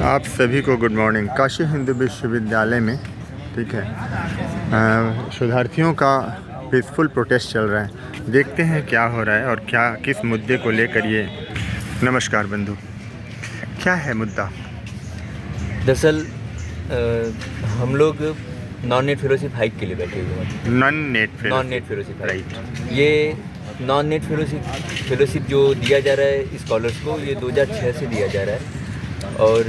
आप सभी को गुड मॉर्निंग। काशी हिंदू विश्वविद्यालय में ठीक है शोधार्थियों का पीसफुल प्रोटेस्ट चल रहा है। देखते हैं क्या हो रहा है और क्या किस मुद्दे को लेकर ये। नमस्कार बंधु, क्या है मुद्दा? दरअसल हम लोग नॉन नेट फेलोशिप हाइक के लिए बैठे हुए हैं। Non net fellowship right. ये नॉन नेट फेलोशिप जो दिया जा रहा है स्कॉलर्स को, ये 2006 से दिया जा रहा है और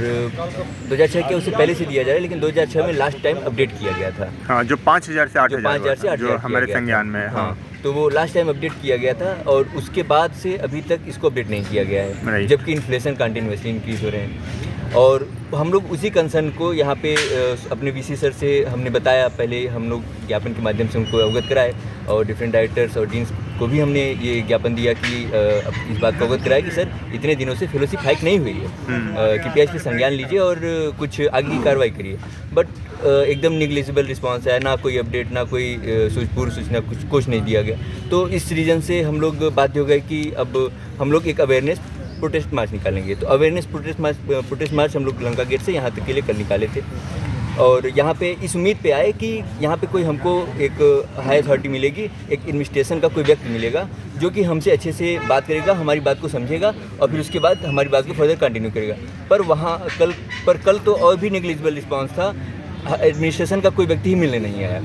2006 के उससे पहले से दिया जा रहा है, लेकिन 2006 में लास्ट टाइम अपडेट किया गया था। हाँ, जो 5000 से 8000 जो हमारे संज्ञान में है। हाँ, तो वो लास्ट टाइम अपडेट किया गया था और उसके बाद से अभी तक इसको अपडेट नहीं किया गया है, जबकि इन्फ्लेशन कंटिन्यूअसली इंक्रीज हो रहे हैं। और हम लोग उसी कंसर्न को यहाँ पे अपने वीसी सर से हमने बताया। पहले हम लोग ज्ञापन के माध्यम से उनको अवगत कराए और डिफरेंट डायरेक्टर्स और डीन्स को भी हमने ये ज्ञापन दिया कि इस बात को अवगत कराया कि सर इतने दिनों से फेलोशिप हाइक नहीं हुई है, कृपया इस पर संज्ञान लीजिए और कुछ आगे की कार्रवाई करिए। बट एकदम निग्लिजिबल रिस्पांस है, ना कोई अपडेट, ना कोई पूर्व सूचना, कुछ नहीं दिया गया। तो इस रीज़न से हम लोग बाध्य हो गए कि अब हम लोग एक अवेयरनेस प्रोटेस्ट मार्च निकालेंगे। तो अवेयरनेस प्रोटेस्ट मार्च हम लोग लंका गेट से यहाँ तक के लिए कल निकाले थे और यहाँ पे इस उम्मीद पे आए कि यहाँ पे कोई हमको एक हाई अथॉरिटी मिलेगी, एक एडमिनिस्ट्रेशन का कोई व्यक्ति मिलेगा जो कि हमसे अच्छे से बात करेगा, हमारी बात को समझेगा और फिर उसके बाद हमारी बात को फर्दर कंटिन्यू करेगा। पर कल तो और भी नेग्लिजिबल रिस्पांस था, एडमिनिस्ट्रेशन का कोई व्यक्ति ही मिलने नहीं आया।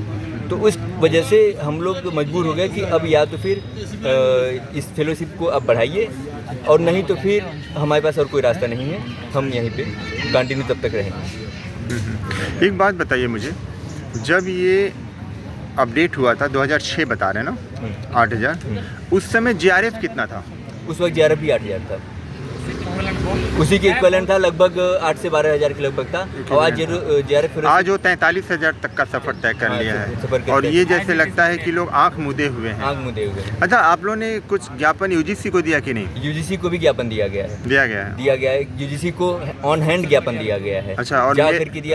तो उस वजह से हम लोग मजबूर हो गए कि अब या तो फिर इस फेलोशिप को अब बढ़ाइए और नहीं तो फिर हमारे पास और कोई रास्ता नहीं है, हम यहीं पे कंटिन्यू तब तक रहेंगे। एक बात बताइए मुझे, जब ये अपडेट हुआ था 2006 बता रहे हैं ना 8000, उस समय जीआरएफ कितना था? उस वक्त जीआरएफ भी 8000 था, उसी के इक्विवेलेंट था, लगभग 8 से 12 हज़ार के लगभग था। और आज जीआरएफ आज वो 43,000 तक का सफर तय कर लिया है और ये जैसे लगता है कि लोग आंख मूंदे हुए हैं। अच्छा, आप लोगों ने कुछ ज्ञापन यूजीसी को दिया कि नहीं? यूजीसी को भी ज्ञापन दिया गया है। यूजीसी को ऑन हैंड ज्ञापन दिया गया है। अच्छा, और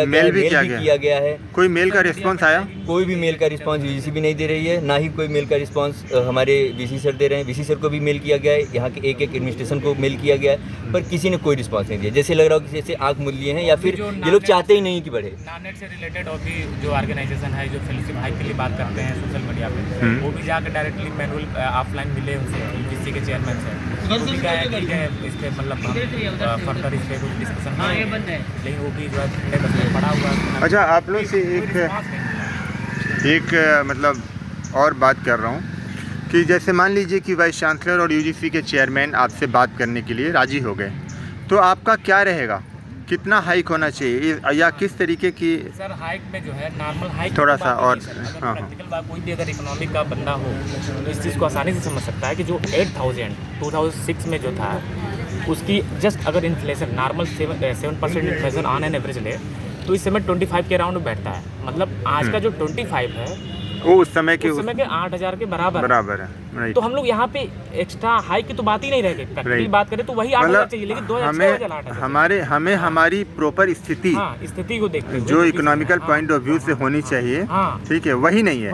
मेल भी किया गया है। कोई मेल का रिस्पॉन्स आया? कोई भी मेल का रिस्पॉन्स यूजीसी भी नहीं दे रही है, ना ही कोई मेल का रिस्पॉन्स हमारे वीसी सर दे रहे हैं। वीसी सर को भी मेल किया गया है, यहाँ के एक एडमिनिस्ट्रेशन को मेल किया गया है, पर किसी ने कोई रिस्पांस नहीं दिया। जैसे लग रहा हो कि जैसे आंख मूंद लिए हैं या फिर ये लोग चाहते ही नहीं कि बढ़े। नॉन-नेट से रिलेटेड और भी जो ऑर्गेनाइजेशन है जो फेलोशिप हाइक के लिए बात करते हैं सोशल मीडिया पे, वो भी जाकर डायरेक्टली मैनुअल ऑफलाइन मिले उनसे, यूजीसी के चेयरमैन से। वो भी कहा है ठीक है, इस पर मतलब फर्दर इस पर कुछ डिस्कशन नहीं, लेकिन वो भी जो है पड़ा हुआ। अच्छा, आप लोग से एक मतलब और बात कर रहा हूँ कि जैसे मान लीजिए कि वाइस चांसलर और यूजीसी के चेयरमैन आपसे बात करने के लिए राजी हो गए, तो आपका क्या रहेगा? कितना हाइक होना चाहिए या किस तरीके की? सर हाइक में जो है नॉर्मल हाइक थोड़ा सा और प्रैक्टिकल बात, कोई भी अगर इकोनॉमिक का बंदा हो तो इस चीज़ को आसानी से समझ सकता है कि जो 8000 2006 में जो था उसकी जस्ट अगर inflation normal 7% inflation on an average ले तो इस समय 25 के अराउंड बैठता है। मतलब आज का जो 25 है वो उस समय के 8000 के बराबर है। तो हम लोग यहाँ पे एक्स्ट्रा हाइक की तो बात ही नहीं रह गई। प्रैक्टिकली बात करें तो वही 8000 चाहिए, लेकिन 2006 हमें हमारी प्रॉपर स्थिति को देखते जो इकोनॉमिकल पॉइंट ऑफ व्यू से होनी चाहिए, ठीक है, वही नहीं है।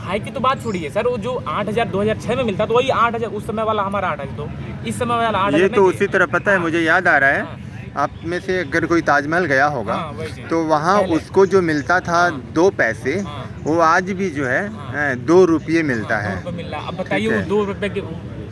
हाइक की तो बात छोड़िए सर, वो जो 8000 2006 में मिलता तो वही 8000 उस समय वाला हमारा 8000, तो इस समय वाला 8000 ये तो उसी तरह पता है। मुझे याद आ रहा है, आप में से अगर कोई ताजमहल गया होगा तो वहाँ उसको जो मिलता था 2 पैसे, वो आज भी जो है 2 रुपये मिलता है। अब बताइए वो 2 रुपये के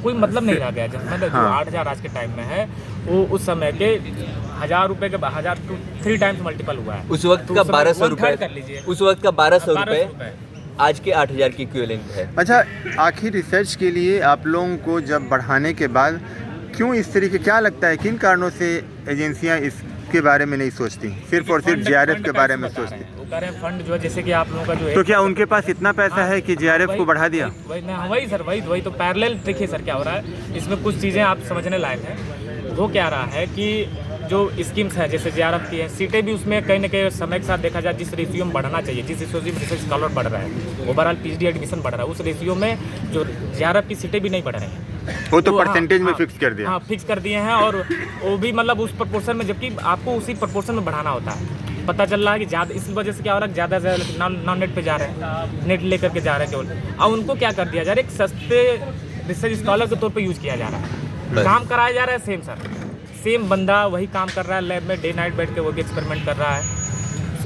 कोई मतलब नहीं रह गया। मतलब जो 8000 आज के टाइम में है वो उस समय के 1000 रुपये के 1000 to 3 टाइम्स मल्टीपल हुआ है। उस वक्त का 1200 रुपये, उस वक्त का 1200 रुपये आज के 8000 की इक्विवेलेंट है। अच्छा, आखिर रिसर्च के लिए आप लोगों को जब बढ़ाने के बाद क्यों इस तरीके, क्या लगता है किन कारणों से एजेंसियां इसके बारे में नहीं सोचती, सिर्फ और सिर्फ जीआरएफ के बारे में सोचती? वो कह रहे हैं फंड जो है जैसे कि आप लोगों का जो है, तो क्या उनके पास इतना पैसा है कि जीआरएफ को बढ़ा दिया? वही सर, वही तो पैरेलल देखिए सर क्या हो रहा है इसमें। कुछ चीज़ें आप समझने लायक हैं। वो क्या रहा है कि जो स्कीम्स हैं जैसे जीआरएफ की है, सीटें भी उसमें कहीं ना कहीं समय के साथ देखा जाए जिस रेशियो में बढ़ना चाहिए, जिस रेशियो में रिसर्च स्कॉलर बढ़ रहा है, ओवरऑल पीएचडी एडमिशन बढ़ रहा है, उस रेशियो में जो जीआरएफ की सीटें भी नहीं बढ़ रही हैं। वो तो परसेंटेज में फिक्स कर दिया। हाँ, फिक्स कर दिए हैं और वो भी मतलब उस प्रपोर्शन में, जबकि आपको उसी प्रपोर्शन में बढ़ाना होता है। पता चल रहा है कि ज़्यादा, इस वजह से क्या हो रहा है ज़्यादा से ज़्यादा नॉन नेट पे जा रहे हैं, नेट लेकर के जा रहे हैं केवल। अब उनको क्या कर दिया जा रहा है, एक सस्ते रिसर्च स्कॉलर के तौर पे यूज़ किया जा रहा है, काम कराया जा रहा है सेम सर, सेम बंदा वही काम कर रहा है लैब में, डे नाइट बैठ के वो भी एक्सपेरिमेंट कर रहा है,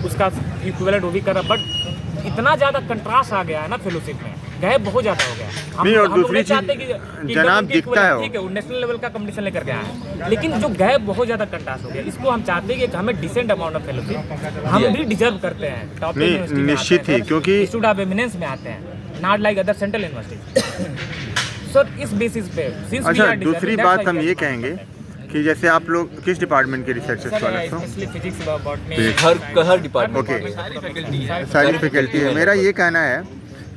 उसका इक्विवेलेंट वो भी कर रहा है, बट इतना ज़्यादा कंट्रास्ट आ गया है ना फेलोशिप में, गैप बहुत ज़्यादा हो गया। नहीं, और हम लोग दूसरी नहीं चीज़ चाहते कि जनाब दिखता है वो। ठीक है, वो नेशनल लेवल का कंपटीशन लेकर गया है, लेकिन जो गैप बहुत ज़्यादा कंट्रास्ट हो गया, इसको हम चाहते हैं कि हमें डिसेंट अमाउंट ऑफ फेलोशिप हम भी डिजर्व करते हैं। टॉप नहीं, निश्चित ही, क्योंकि इंस्टीट्यूट ऑफ एमिनेंस में आते हैं, not like other central university. Sir इस बेसिस पे अच्छा, दूसरी बात हम ये कहेंगे कि जैसे आप लोग किस डिपार्टमेंट के रिसर्च स्कॉलर्स हो? फिजिक्स बॉटनी हर डिपार्टमेंट ओके, सारी फैकल्टी है। मेरा ये कहना है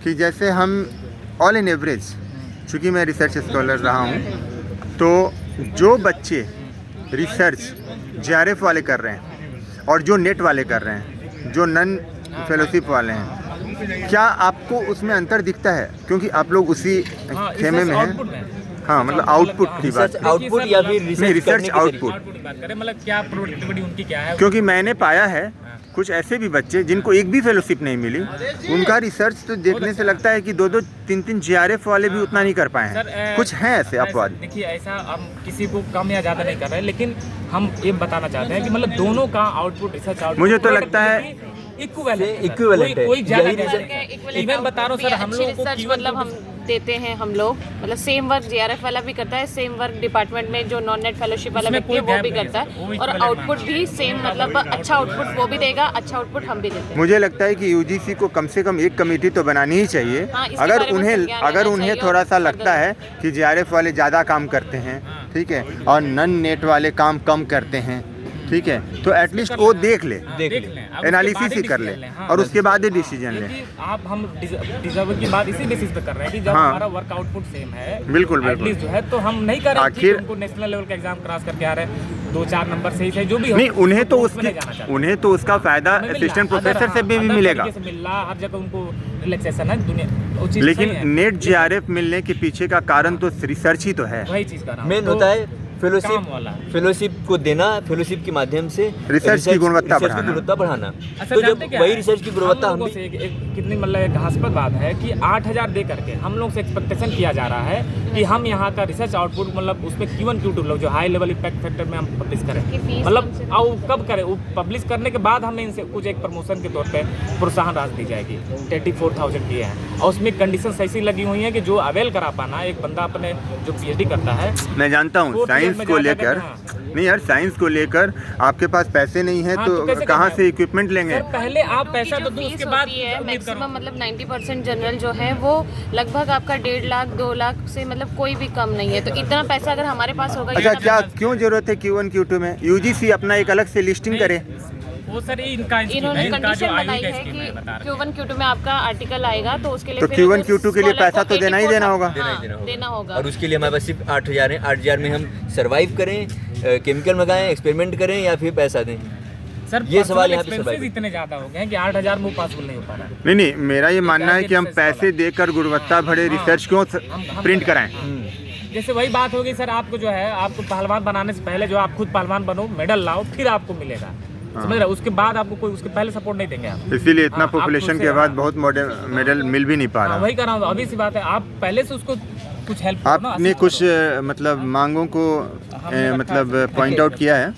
कि जैसे हम ऑल इन एवरेज, चूँकि मैं रिसर्च स्कॉलर रहा हूँ, तो जो बच्चे रिसर्च JRF वाले कर रहे हैं और जो नेट वाले कर रहे हैं, जो नन फेलोशिप वाले हैं, क्या आपको उसमें अंतर दिखता है? क्योंकि आप लोग उसी खेमे में हैं। हाँ, मतलब आउटपुट की बात, आउटपुट या फिर रिसर्च आउटपुट, बात करें, मतलब क्या प्रोडक्टिविटी उनकी क्या है। क्योंकि मैंने पाया है कुछ ऐसे भी बच्चे जिनको एक भी फेलोशिप नहीं मिली, उनका रिसर्च तो देखने से लगता है कि 2-2, 3-3 JRF वाले भी उतना नहीं कर पाए हैं। कुछ हैं ऐसे अपवाद। देखिए, ऐसा हम किसी को कम या ज़्यादा नहीं कर रहे हैं, लेकिन हम ये बताना चाहते हैं कि मतलब दोनों का आउटपुट, रिसर्च आउटपुट, मुझे तो लगता है इक्विवेलेंट है। कोई ज़्यादा यही नहीं। इवन बता रहा हूँ सर, हम लोगों को रिसर्च मतलब हम देते हैं, हम लोग मतलब सेम वर्क JRF वाला भी करता है, सेम वर्क डिपार्टमेंट में जो नॉन नेट फेलोशिप वाला व्यक्ति है वो भी करता है, और आउटपुट भी सेम, मतलब अच्छा आउटपुट वो भी देगा, अच्छा आउटपुट हम भी देते हैं। मुझे लगता है कि UGC को कम से कम एक कमेटी तो बनानी ही चाहिए। हाँ, इसके अगर बारे में उन्हें संज्ञान लेना थोड़ा चाहिए सा और लगता है कि JRF वाले ज़्यादा काम करते हैं, ठीक है, और नन नेट वाले काम कम करते हैं, ठीक है, तो एटलीस्ट वो देख ले, एनालिसिस ही कर ले, और उसके बाद ही डिसीजन ले। आप हम डिजर्व की बात इसी बेसिस पे कर रहे हैं कि जब हाँ, हमारा वर्क आउटपुट सेम है, बिल्कुल एटलीस्ट जो है, तो हम नहीं कर रहे आखिर उनको नेशनल लेवल का एग्जाम क्रॉस करके आ रहे हैं, 2-4 नंबर सही से जो भी हो, नहीं, उन्हें तो उसमें नहीं जाना चाहते। उन्हें तो उसका फायदा असिस्टेंट प्रोफेसर से भी मिलेगा, मिल रहा, हर जगह उनको रिलैक्सेशन है दुनिया, वो चीज़ लेकिन सही है। नेट JRF मिलने के पीछे का कारण तो रिसर्च ही तो है। वही चीज़ का नाम मेन होता है फेलोशिप को देना, फेलोशिप के माध्यम से रिसर्च की गुणवत्ता बढ़ाना। अच्छा, तो जानते जब क्या वही है? रिसर्च की गुणवत्ता हम लोगों से कितनी मतलब एक हास्यास्पद बात है कि 8,000 दे करके हम लोग से एक्सपेक्टेशन किया जा रहा है कि हम यहाँ का रिसर्च आउटपुट, मतलब उसमें Q1 Q2 लोग जो हाई लेवल इम्पैक्ट फैक्टर में हम पब्लिश करें, मतलब वो कब करें, वो पब्लिश करने के बाद हमें इनसे कुछ एक प्रमोशन के तौर पे प्रोत्साहन राशि दी जाएगी, 34,000 दिए हैं, और उसमें कंडीशंस ऐसी लगी हुई हैं कि जो अवेल करा पाना, एक बंदा अपने जो PhD करता है, मैं जानता हूँ साइंस को लेकर, नहीं यार, साइंस को लेकर आपके पास पैसे नहीं है, तो कहाँ से इक्विपमेंट लेंगे? पहले आप पैसा तो दो, उसके बाद मैक्सिमम मतलब 90% जनरल जो है वो लगभग आपका 1.5 लाख 2 लाख से मतलब कोई भी कम नहीं है, तो इतना पैसा अगर हमारे पास होगा। अच्छा, क्या क्यों जरूरत है Q1 Q2 में? UGC अपना एक अलग से लिस्टिंग करे। वो सर इन्होंने कंडीशन बनाई है कि Q1 Q2 में आपका आर्टिकल आएगा, तो उसके लिए तो Q1 Q2 के लिए पैसा तो देना ही देना होगा। देना होगा, और उसके लिए हमारे पास सिर्फ 8,000 है। 8,000 में हम सर्वाइव करें, केमिकल मंगाएं, एक्सपेरिमेंट करें, या फिर पैसा दें? सर, ये सवाल यहाँ पे एक्सपेंसेस इतने ज़्यादा हो गए हैं कि 8,000 में पॉसिबल नहीं हो पा रहा है। नहीं नहीं, मेरा ये मानना है कि हम पैसे देकर गुणवत्ता भरे रिसर्च क्यों प्रिंट कराएं? जैसे वही बात होगी सर, आपको जो है, आपको पहलवान बनाने से पहले जो आप खुद पहलवान बनो, मेडल लाओ, फिर आपको मिलेगा, समझ रहे? उसके बाद आपको कोई उसके पहले सपोर्ट नहीं देंगे आप। इसीलिए इतना पॉपुलेशन के बाद बहुत मेडल मिल भी नहीं पा रहा। वही कर रहा हूँ, अभी सी बात है, आप पहले से उसको कुछ हेल्प, आपने कुछ मतलब मांगों को मतलब पॉइंट आउट किया है?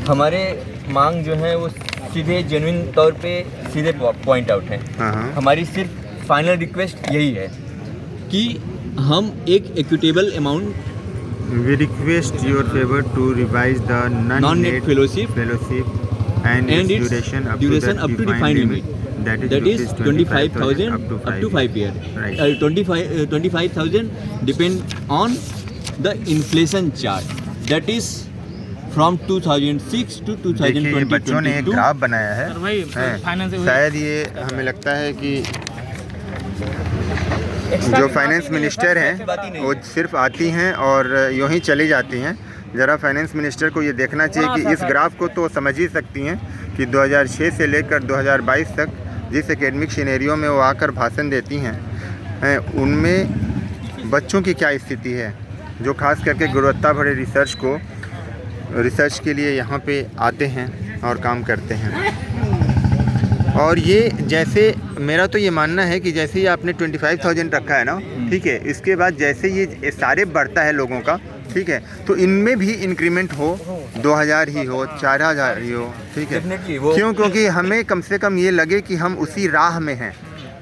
हमारे मांग जो है वो सीधे जेन्युइन तौर पे सीधे पॉइंट आउट है। हमारी सिर्फ फाइनल रिक्वेस्ट यही है कि हम एक equitable amount, We request your favor to revise the non-net fellowship and its duration up to defined limit. That is 25,000 up to 5 years. Right. 25,000 depend on the inflation chart. That is from 2006 to 2022. देखिए, बच्चों ने एक graph बनाया है, finance, शायद ये हमें लगता है कि जो फाइनेंस मिनिस्टर हैं वो सिर्फ आती हैं और यूं ही चली जाती हैं। ज़रा फाइनेंस मिनिस्टर को ये देखना चाहिए कि इस ग्राफ को तो समझ ही सकती हैं कि 2006 से लेकर 2022 तक जिस एकेडमिक सिनेरियो में वो आकर भाषण देती हैं, उनमें बच्चों की क्या स्थिति है, जो खास करके गुणवत्ता भरे रिसर्च के लिए यहाँ पे आते हैं और काम करते हैं। और ये जैसे मेरा तो ये मानना है कि जैसे ही आपने 25,000 रखा है ना, ठीक है, इसके बाद जैसे ये सारे बढ़ता है लोगों का, ठीक है, तो इनमें भी इंक्रीमेंट हो, 2000 ही हो, 4000 ही हो, ठीक है। Definitely, वो क्यों? क्योंकि हमें कम से कम ये लगे कि हम उसी राह में हैं।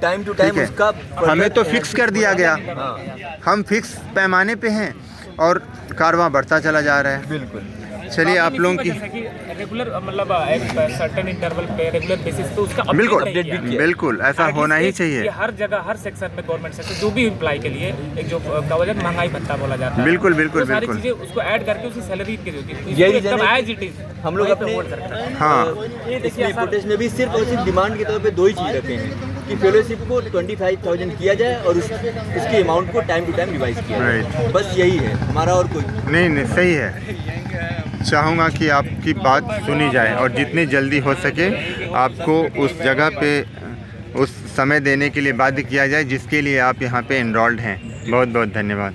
टाइम टू ठीक टाइम है, उसका हमें तो फिक्स कर दिया गया, हाँ हम फिक्स पैमाने पे हैं और कारवां बढ़ता चला जा रहा है। बिल्कुल। चलिए आप लोगों की रेगुलर मतलब एक सर्टेन इंटरवल पे रेगुलर बेसिस पे उसका बिल्कुल update नहीं किया गया। बिल्कुल ऐसा होना ही ये चाहिए। हर जगह हर सेक्शन में गवर्नमेंट सेक्टर जो भी एम्प्लॉय के लिए एक जो कवच महंगाई भत्ता बोला जाता है, बिल्कुल, बिल्कुल, वो सारी बिल्कुल। चीजें उसको ऐड करके उसकी सैलरी के देती है, यही एकदम reason है एज इट इज हम लोग अपने हाँ इसमें प्रोटेस्ट में भी सिर्फ और सिर्फ डिमांड के तौर पे 2 ही चीज़ रखे हैं कि फेलोशिप को 25,000 किया जाए और उसकी अमाउंट को टाइम टू टाइम रिवाइज किया जाए। बस यही है हमारा, और कोई नहीं सही है। चाहूँगा कि आपकी बात सुनी जाए और जितनी जल्दी हो सके आपको उस जगह पे उस समय देने के लिए बाध्य किया जाए जिसके लिए आप यहाँ पे एनरोल्ड हैं। बहुत बहुत धन्यवाद।